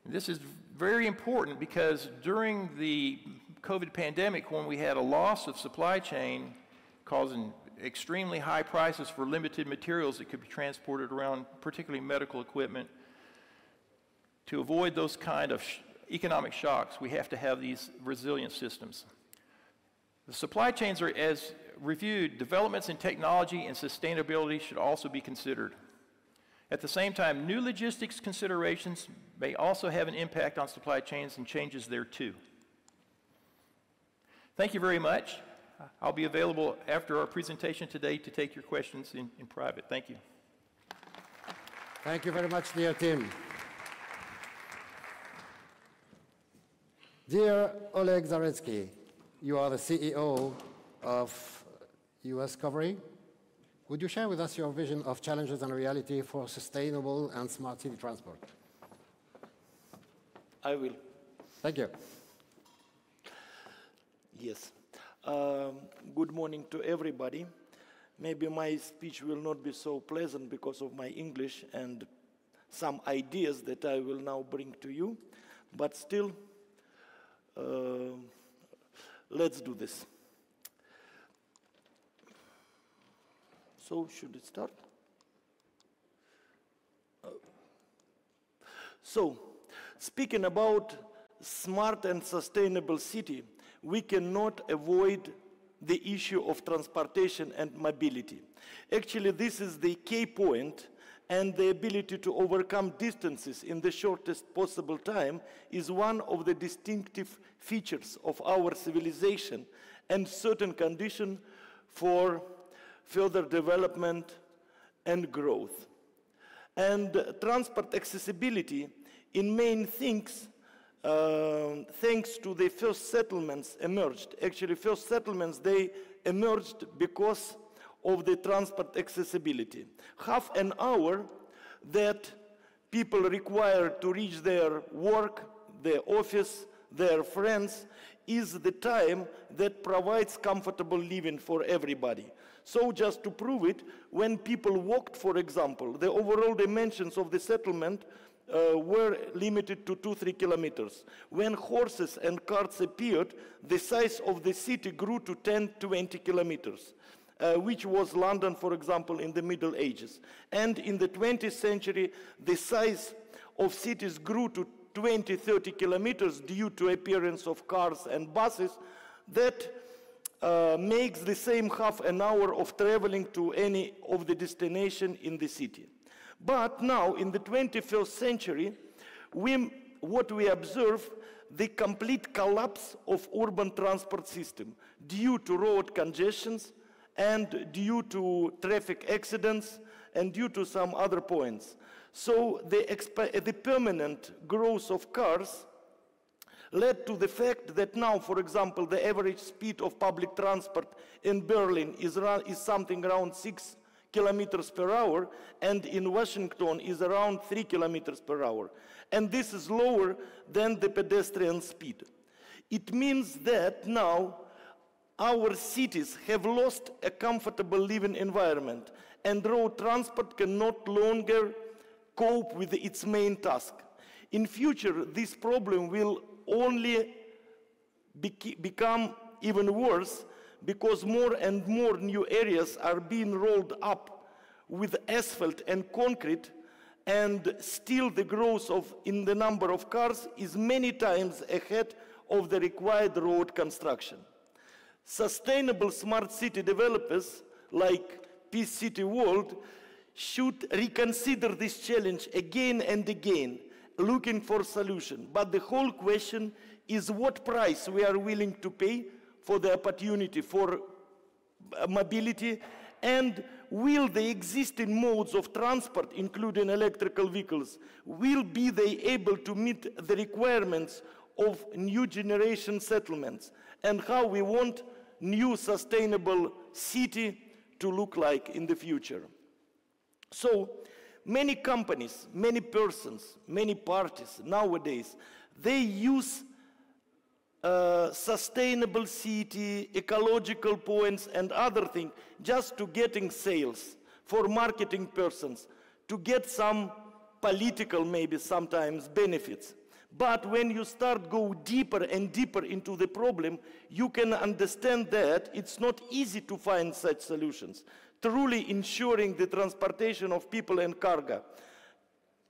And this is very important because during the COVID pandemic, when we had a loss of supply chain causing extremely high prices for limited materials that could be transported around, particularly medical equipment, to avoid those kind of economic shocks, we have to have these resilient systems. The supply chains are, as reviewed, developments in technology and sustainability should also be considered. At the same time, new logistics considerations may also have an impact on supply chains and changes there too. Thank you very much. I'll be available after our presentation today to take your questions in private. Thank you. Thank you very much, dear Tim. Dear Oleg Zaretsky, you are the CEO of US Covering. Would you share with us your vision of challenges and reality for sustainable and smart city transport? I will. Thank you. Yes. Good morning to everybody. Maybe my speech will not be so pleasant because of my English and some ideas that I will now bring to you, but still, let's do this. So, should it start? So, speaking about smart and sustainable city, we cannot avoid the issue of transportation and mobility. Actually, this is the key point, and the ability to overcome distances in the shortest possible time is one of the distinctive features of our civilization and certain condition for further development and growth. And transport accessibility in main things, thanks to the first settlements emerged. Actually, first settlements, they emerged because of the transport accessibility. Half an hour that people require to reach their work, their office, their friends, is the time that provides comfortable living for everybody. So just to prove it, when people walked, for example, the overall dimensions of the settlement were limited to 2-3 kilometers. When horses and carts appeared, the size of the city grew to 10-20 kilometers. Which was London, for example, in the Middle Ages. And in the 20th century, the size of cities grew to 20-30 kilometers due to appearance of cars and buses that makes the same half an hour of traveling to any of the destination in the city. But now, in the 21st century, what we observe, the complete collapse of urban transport system due to road congestions, and due to traffic accidents, and due to some other points. So the permanent growth of cars led to the fact that now, for example, the average speed of public transport in Berlin is something around 6 kilometers per hour, and in Washington is around 3 kilometers per hour. And this is lower than the pedestrian speed. It means that now our cities have lost a comfortable living environment, and road transport can no longer cope with its main task. In future, this problem will only become even worse because more and more new areas are being rolled up with asphalt and concrete, and still the growth in the number of cars is many times ahead of the required road construction. Sustainable smart city developers like Peace City World should reconsider this challenge again and again, looking for solution. But the whole question is what price we are willing to pay for the opportunity for mobility, and will the existing modes of transport, including electrical vehicles, will be they able to meet the requirements of new generation settlements, and how we want new sustainable city to look like in the future. So many companies, many persons, many parties nowadays, they use sustainable city, ecological points and other things just to getting sales for marketing persons, to get some political maybe sometimes benefits. But when you start go deeper and deeper into the problem, you can understand that it's not easy to find such solutions, truly ensuring the transportation of people and cargo,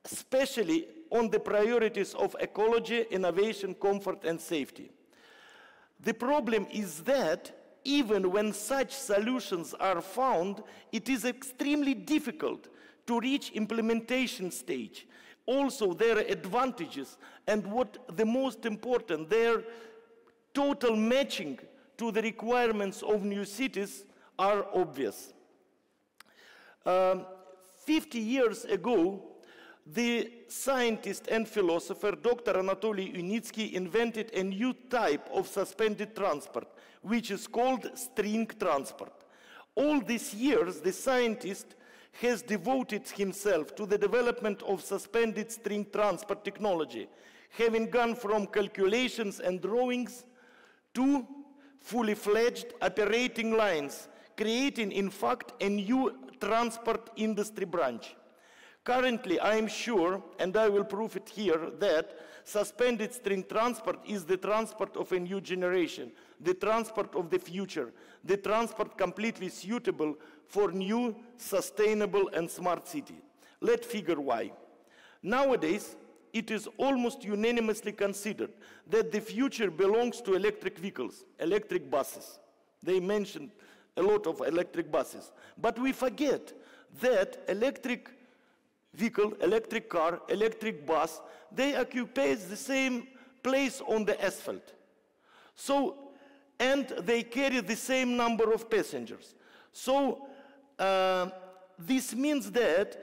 especially on the priorities of ecology, innovation, comfort, and safety. The problem is that even when such solutions are found, it is extremely difficult to reach implementation stage. Also, there are advantages, and what the most important, their total matching to the requirements of new cities are obvious. 50 years ago, the scientist and philosopher Dr. Anatoly Unitsky invented a new type of suspended transport, which is called string transport. All these years, the scientist has devoted himself to the development of suspended string transport technology, having gone from calculations and drawings to fully fledged operating lines, creating, in fact, a new transport industry branch. Currently, I am sure, and I will prove it here, that suspended string transport is the transport of a new generation, the transport of the future, the transport completely suitable for new, sustainable, and smart city. Let's figure why. Nowadays, it is almost unanimously considered that the future belongs to electric vehicles, electric buses. They mentioned a lot of electric buses. But we forget that electric vehicle, electric car, electric bus, they occupy the same place on the asphalt. So, and they carry the same number of passengers. So, this means that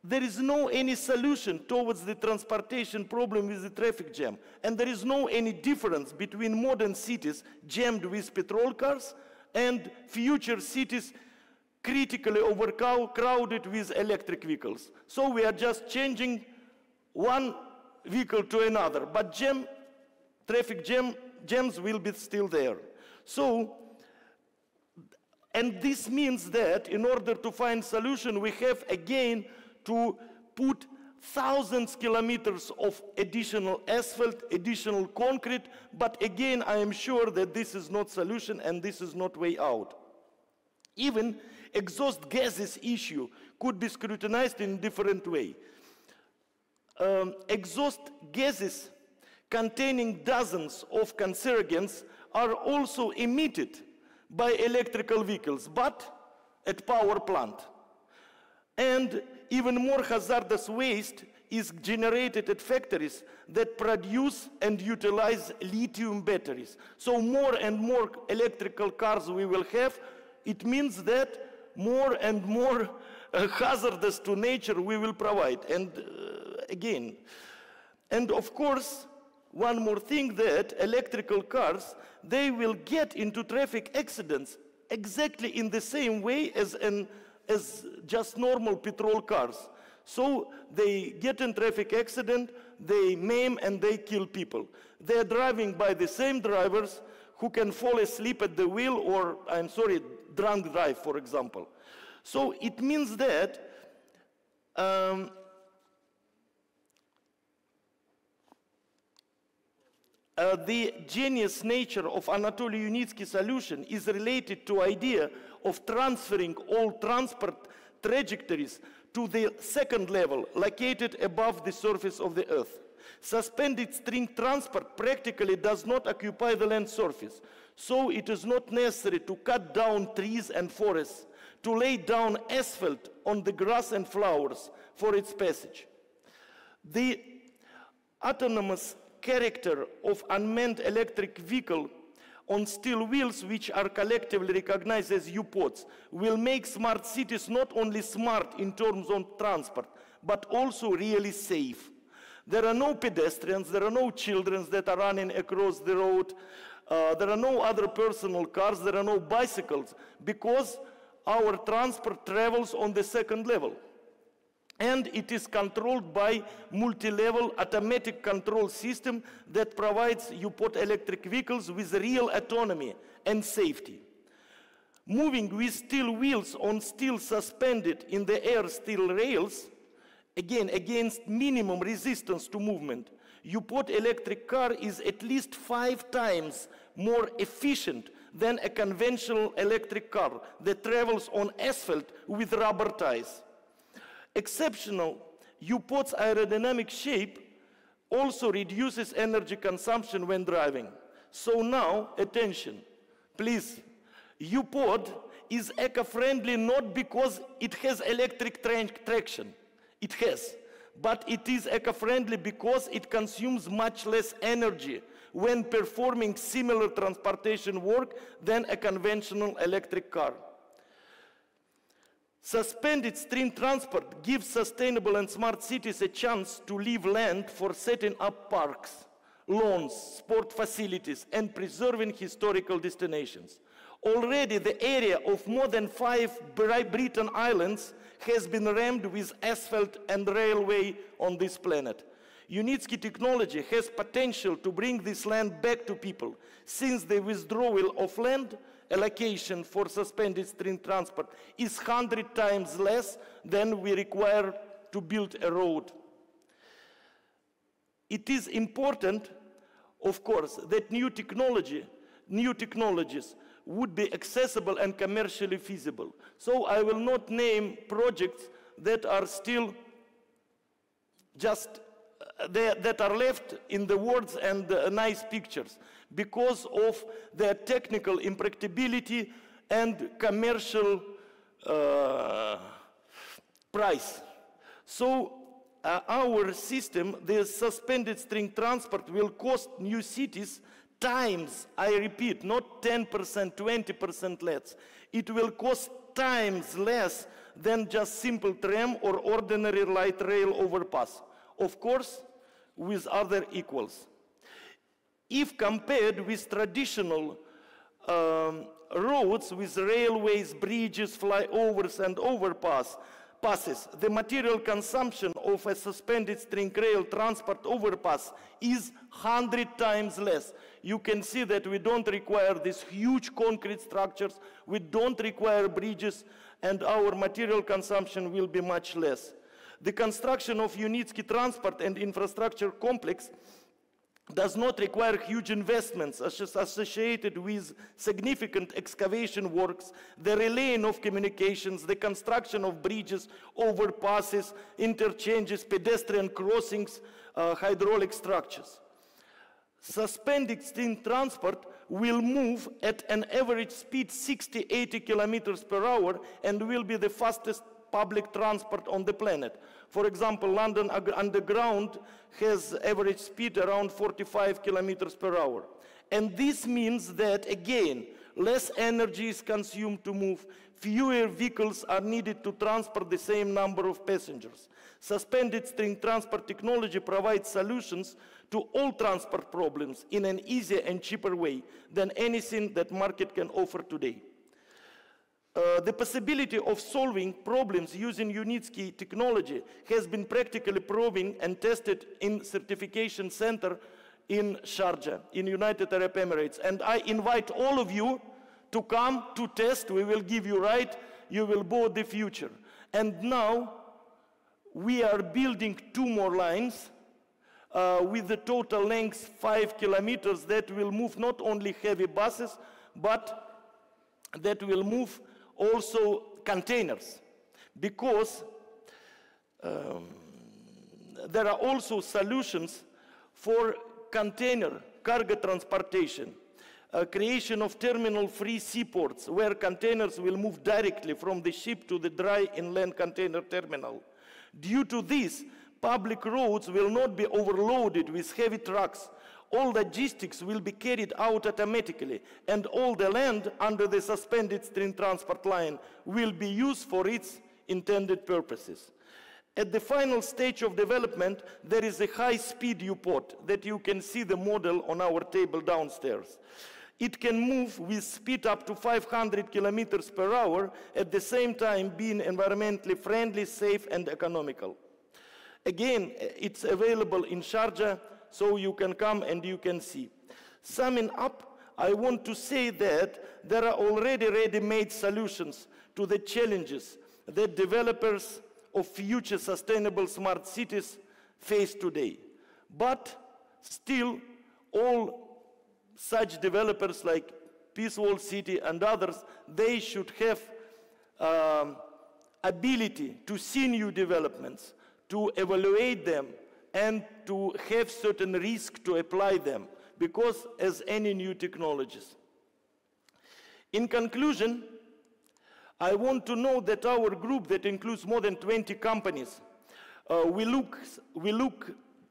there is no any solution towards the transportation problem with the traffic jam. And there is no any difference between modern cities jammed with petrol cars and future cities critically overcrowded with electric vehicles. So we are just changing one vehicle to another, but traffic jams will be still there. So, and this means that in order to find solution, we have again to put thousands of kilometers of additional asphalt, additional concrete, but again, I am sure that this is not solution and this is not way out. Even exhaust gases issue could be scrutinized in a different way. Exhaust gases containing dozens of cancerogens are also emitted by electrical vehicles, but at power plant. And even more hazardous waste is generated at factories that produce and utilize lithium batteries. So more and more electrical cars we will have, it means that more and more hazardous to nature we will provide. And again, and of course, one more thing, that electrical cars, they will get into traffic accidents exactly in the same way as just normal petrol cars. So they get in traffic accident, they maim and they kill people. They are driving by the same drivers who can fall asleep at the wheel or, I'm sorry, drunk drive, for example. So it means that the genius nature of Anatoly Yunitsky's solution is related to idea of transferring all transport trajectories to the second level, located above the surface of the Earth. Suspended string transport practically does not occupy the land surface, so it is not necessary to cut down trees and forests, to lay down asphalt on the grass and flowers for its passage. The autonomous character of unmanned electric vehicle on steel wheels, which are collectively recognized as U-pods, will make smart cities not only smart in terms of transport, but also really safe. There are no pedestrians, there are no children that are running across the road, there are no other personal cars, there are no bicycles, because our transport travels on the second level. And it is controlled by multi-level automatic control system that provides U-pod electric vehicles with real autonomy and safety. Moving with steel wheels on steel suspended in the air steel rails, again, against minimum resistance to movement, U-pod electric car is at least 5 times more efficient than a conventional electric car that travels on asphalt with rubber tires. Exceptional U-pod's aerodynamic shape also reduces energy consumption when driving. So now, attention, please. U-pod is eco-friendly not because it has electric traction. It has. But it is eco-friendly because it consumes much less energy when performing similar transportation work than a conventional electric car. Suspended string transport gives sustainable and smart cities a chance to leave land for setting up parks, lawns, sport facilities, and preserving historical destinations. Already the area of more than 5 Britain Islands has been rammed with asphalt and railway on this planet. Yunitsky technology has potential to bring this land back to people, since the withdrawal of land allocation for suspended string transport is 100 times less than we require to build a road. It is important, of course, that new technologies would be accessible and commercially feasible. So I will not name projects that are still just that are left in the words and nice pictures because of their technical impracticability and commercial price. So our system, the suspended string transport, will cost new cities times, I repeat, not 10%, 20% less. It will cost times less than just simple tram or ordinary light rail overpass. Of course, with other equals. If compared with traditional roads with railways, bridges, flyovers, and overpasses, the material consumption of a suspended string rail transport overpass is 100 times less. You can see that we don't require these huge concrete structures, we don't require bridges, and our material consumption will be much less. The construction of Unitsky transport and infrastructure complex does not require huge investments associated with significant excavation works, the relaying of communications, the construction of bridges, overpasses, interchanges, pedestrian crossings, hydraulic structures. Suspended string transport will move at an average speed 60-80 kilometers per hour and will be the fastest public transport on the planet. For example, London Underground has average speed around 45 kilometers per hour. And this means that, again, less energy is consumed to move, fewer vehicles are needed to transport the same number of passengers. Suspended string transport technology provides solutions to all transport problems in an easier and cheaper way than anything that market can offer today. The possibility of solving problems using Unitsky technology has been practically proven and tested in certification center in Sharjah, in United Arab Emirates. And I invite all of you to come to test. We will give you right, you will board the future. And now we are building 2 more lines with the total length 5 kilometers that will move not only heavy buses, but that will move also containers, because there are also solutions for container cargo transportation, creation of terminal-free seaports where containers will move directly from the ship to the dry inland container terminal. Due to this, public roads will not be overloaded with heavy trucks. All logistics will be carried out automatically, and all the land under the suspended string transport line will be used for its intended purposes. At the final stage of development, there is a high-speed U-Pod that you can see the model on our table downstairs. It can move with speed up to 500 kilometers per hour, at the same time being environmentally friendly, safe, and economical. Again, it's available in Sharjah, so you can come and you can see. Summing up, I want to say that there are already ready-made solutions to the challenges that developers of future sustainable smart cities face today. But still, all such developers like Peace Wall City and others, they should have ability to see new developments, to evaluate them, and to have certain risk to apply them, because as any new technologies. In conclusion, I want to know that our group, that includes more than 20 companies, we look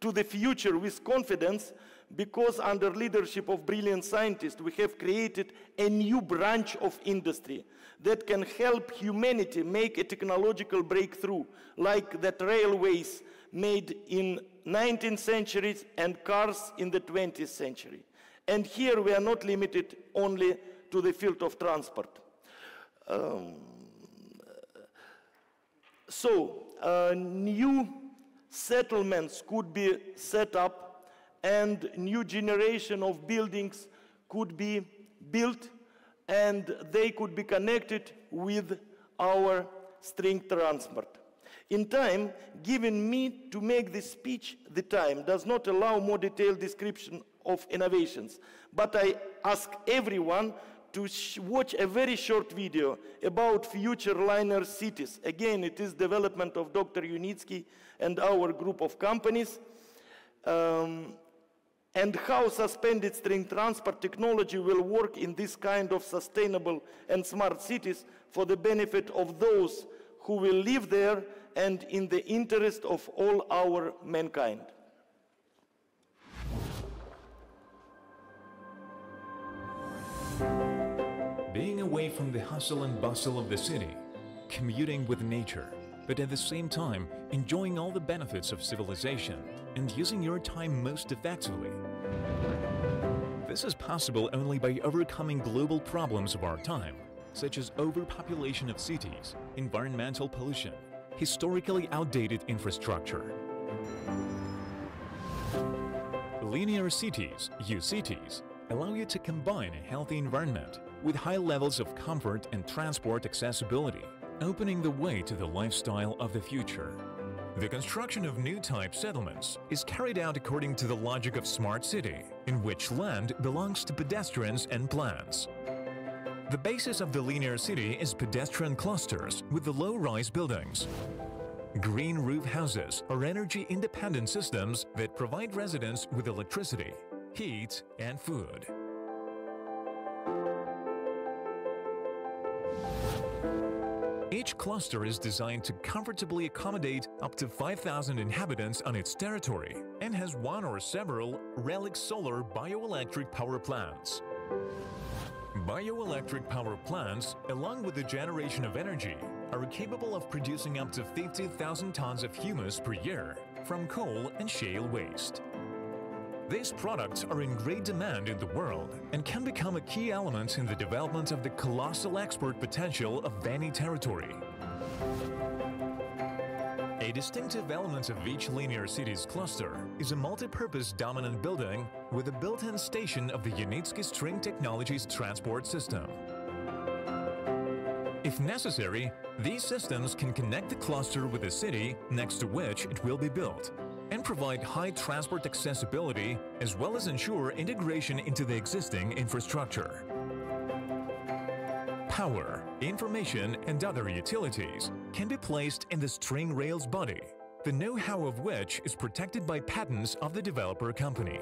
to the future with confidence, because under leadership of brilliant scientists, we have created a new branch of industry that can help humanity make a technological breakthrough, like that railways made in 19th century and cars in the 20th century. And here we are not limited only to the field of transport. New settlements could be set up and new generation of buildings could be built, and they could be connected with our string transport. In time, given me to make this speech, the time does not allow more detailed description of innovations, but I ask everyone to watch a very short video about future liner cities. Again, it is development of Dr. Unitsky and our group of companies. and how suspended string transport technology will work in this kind of sustainable and smart cities for the benefit of those who will live there and in the interest of all our mankind. Being away from the hustle and bustle of the city, commuting with nature, but at the same time enjoying all the benefits of civilization and using your time most effectively. This is possible only by overcoming global problems of our time, such as overpopulation of cities, environmental pollution, historically outdated infrastructure. Linear cities, UCities, allow you to combine a healthy environment with high levels of comfort and transport accessibility, opening the way to the lifestyle of the future. The construction of new type settlements is carried out according to the logic of smart city, in which land belongs to pedestrians and plants. The basis of the linear city is pedestrian clusters with the low-rise buildings. Green roof houses are energy-independent systems that provide residents with electricity, heat, and food. Each cluster is designed to comfortably accommodate up to 5,000 inhabitants on its territory and has one or several relic solar bioelectric power plants. Bioelectric power plants, along with the generation of energy, are capable of producing up to 50,000 tons of humus per year from coal and shale waste. These products are in great demand in the world and can become a key element in the development of the colossal export potential of any territory. A distinctive element of each linear cities cluster is a multi-purpose dominant building with a built-in station of the Unitsky String Technologies transport system. If necessary, these systems can connect the cluster with the city next to which it will be built, and provide high transport accessibility as well as ensure integration into the existing infrastructure. Power, information, and other utilities can be placed in the string rails body, the know-how of which is protected by patents of the developer company.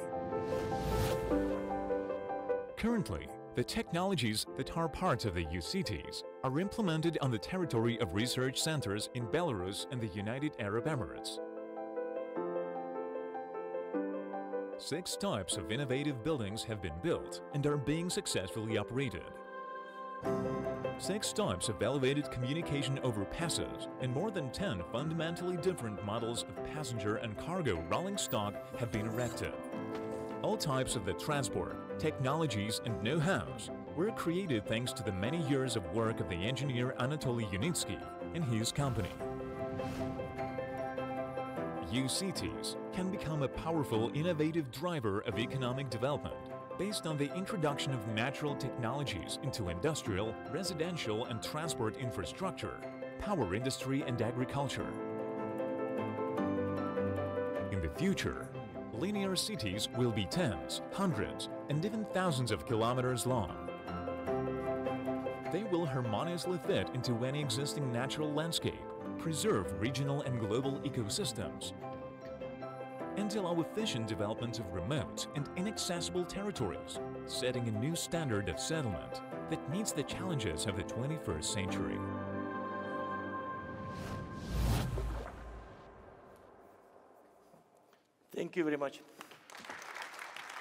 Currently, the technologies that are part of the UCities are implemented on the territory of research centers in Belarus and the United Arab Emirates. 6 types of innovative buildings have been built and are being successfully operated. 6 types of elevated communication overpasses and more than 10 fundamentally different models of passenger and cargo rolling stock have been erected. All types of the transport, technologies and know-hows were created thanks to the many years of work of the engineer Anatoly Unitsky and his company. UCities can become a powerful, innovative driver of economic development based on the introduction of natural technologies into industrial, residential, and transport infrastructure, power industry, and agriculture. In the future, linear cities will be tens, hundreds, and even thousands of kilometers long. They will harmoniously fit into any existing natural landscape, preserve regional and global ecosystems, and allow efficient development of remote and inaccessible territories, setting a new standard of settlement that meets the challenges of the 21st century. Thank you very much.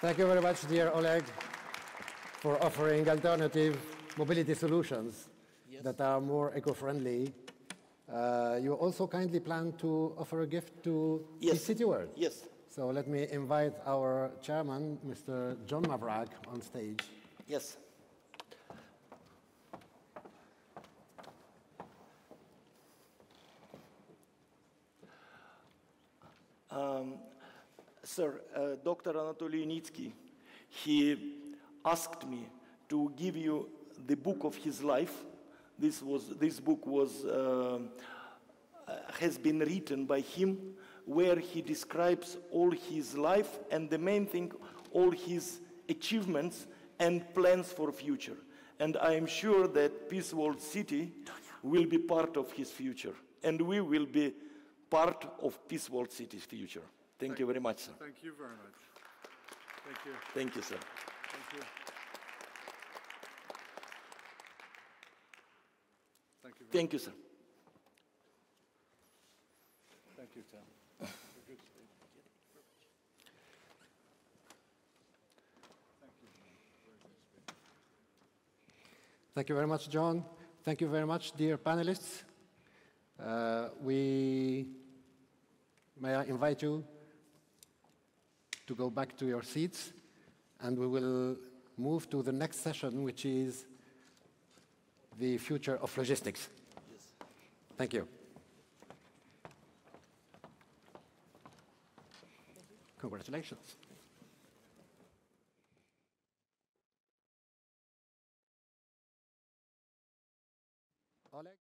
Thank you very much, dear Oleg, for offering alternative mobility solutions that are more eco-friendly. You also kindly plan to offer a gift to City World. Yes. So let me invite our chairman, Mr. John Mavrak, on stage. Yes. Sir, Dr. Anatoly Unitsky, he asked me to give you the book of his life. This book has been written by him, where he describes all his life and the main thing, all his achievements and plans for future. And I am sure that Peace World City will be part of his future, and we will be part of Peace World City's future. Thank you very much, sir. Thank you very much. Thank you. Thank you, sir. Thank you. Thank you. Thank you, sir. Thank you, Tim. Good speech. Thank you very much, John. Thank you very much, dear panelists. May I invite you to go back to your seats, and we will move to the next session, which is the future of logistics. Yes. Thank you. Congratulations. Oleg?